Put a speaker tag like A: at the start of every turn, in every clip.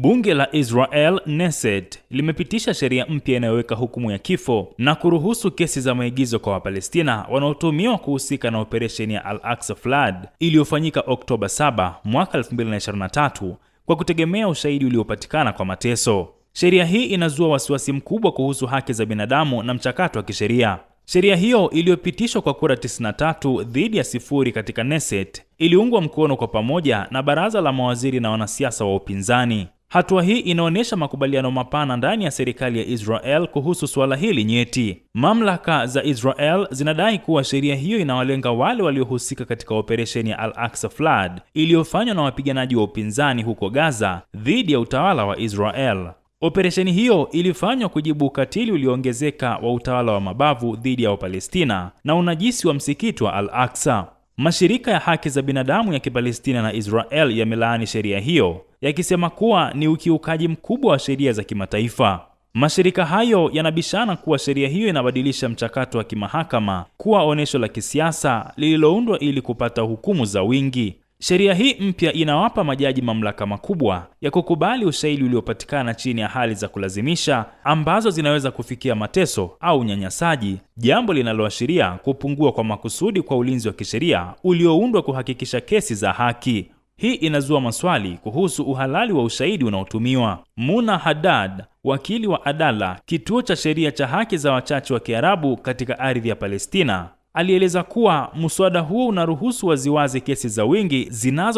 A: Bunge la Israel Knesset limepitisha sheria mpya inayoweka hukumu ya kifo na kuruhusu kesi za maigizo kwa Wapalestina wanaotuhumiwa kuhusika na operesheni ya Al-Aqsa Flood iliyofanyika Oktoba 7 mwaka 2023 kwa kutegemea ushahidi uliopatikana kwa mateso. Sheria hii inazua wasiwasi mkubwa kuhusu haki za binadamu na mchakato wa kisheria. Sheria hiyo iliyopitishwa kwa kura 93 dhidi ya 0 katika Knesset iliungwa mkono kwa pamoja na baraza la mawaziri na wanasiasa wa upinzani. Hatua hii inaonyesha makubaliano mapana ndani ya serikali ya Israel kuhusu suala hili nyeti. Mamlaka za Israel zinadai kuwa sheria hiyo inawalenga wale waliohusika katika operesheni ya Al-Aqsa Flood iliyofanywa na wapiganaji wa upinzani huko Gaza dhidi ya utawala wa Israel. Operesheni hiyo ilifanywa kujibu ukatili ulioongezeka wa utawala wa mabavu dhidi ya Wapalestina na unajisi wa msikiti wa Al-Aqsa. Mashirika ya haki za binadamu ya Kipalestina na Israel yamelaani sheria hiyo, yakisema kuwa ni ukiukaji mkubwa wa sheria za kimataifa. Mashirika hayo yanabishana kuwa sheria hiyo inabadilisha mchakato wa kimahakama kuwa onesho la kisiasa lililoundwa ili kupata hukumu za wingi. Sheria hii mpya inawapa majaji mamlaka makubwa ya kukubali ushahidi uliopatikana chini ya hali za kulazimisha ambazo zinaweza kufikia mateso au unyanyasaji, jambo linaloashiria kupungua kwa makusudi kwa ulinzi wa kisheria ulioundwa kuhakikisha kesi za haki. Hii inazua maswali kuhusu uhalali wa ushahidi unaotumiwa. Muna Haddad, wakili wa Adala, kituo cha sheria cha haki za wachache wa Kiarabu katika ardhi ya Palestina, alieleza kuwa muswada huo unaruhusu waziwazi kesi za wingi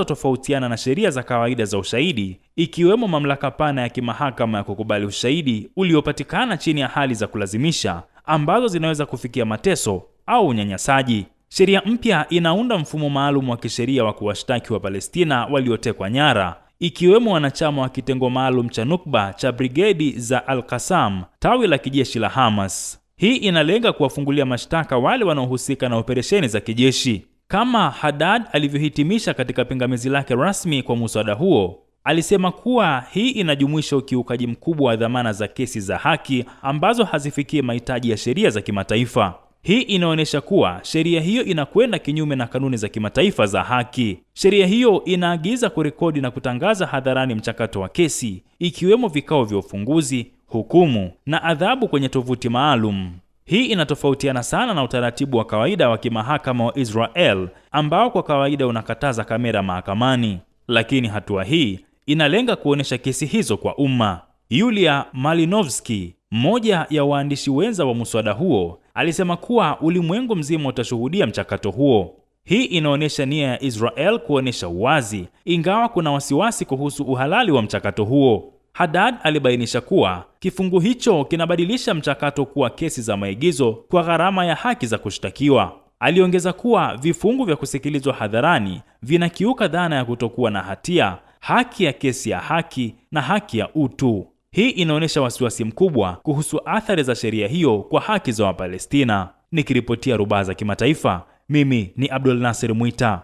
A: zinazotofautiana na sheria za kawaida za ushahidi, ikiwemo mamlaka pana ya kimahakama ya kukubali ushahidi uliopatikana chini ya hali za kulazimisha ambazo zinaweza kufikia mateso au unyanyasaji. Sheria mpya inaunda mfumo maalum wa kisheria wa kuwashtaki wa Palestina waliotekwa nyara, ikiwemo wanachama wa kitengo maalum cha Nukba cha brigedi za Al-Qassam, tawi la kijeshi la Hamas. Hii inalenga kuwafungulia mashtaka wale wanaohusika na operesheni za kijeshi. Kama Haddad alivyohitimisha katika pingamizi lake rasmi kwa muswada huo, alisema kuwa hii inajumuisha ukiukaji mkubwa wa dhamana za kesi za haki ambazo hazifikii mahitaji ya sheria za kimataifa. Hii inaonyesha kuwa sheria hiyo inakwenda kinyume na kanuni za kimataifa za haki. Sheria hiyo inaagiza kurekodi na kutangaza hadharani mchakato wa kesi, ikiwemo vikao vya ufunguzi, hukumu na adhabu kwenye tovuti maalum. Hii inatofautiana sana na utaratibu wa kawaida wa kimahakama wa Israel ambao kwa kawaida unakataza kamera mahakamani. Lakini hatua hii inalenga kuonesha kesi hizo kwa umma. Yulia Malinovsky, mmoja ya waandishi wenza wa muswada huo, alisema kuwa ulimwengu mzima utashuhudia mchakato huo. Hii inaonyesha nia ya Israel kuonesha uwazi, ingawa kuna wasiwasi kuhusu uhalali wa mchakato huo. Haddad alibainisha kuwa kifungu hicho kinabadilisha mchakato kuwa kesi za maigizo kwa gharama ya haki za kushtakiwa. Aliongeza kuwa vifungu vya kusikilizwa hadharani vinakiuka dhana ya kutokuwa na hatia, haki ya kesi ya haki na haki ya utu. Hii inaonyesha wasiwasi mkubwa kuhusu athari za sheria hiyo kwa haki za Wapalestina. Nikiripotia Rubaa za Kimataifa, mimi ni Abdul Nasir Mwita.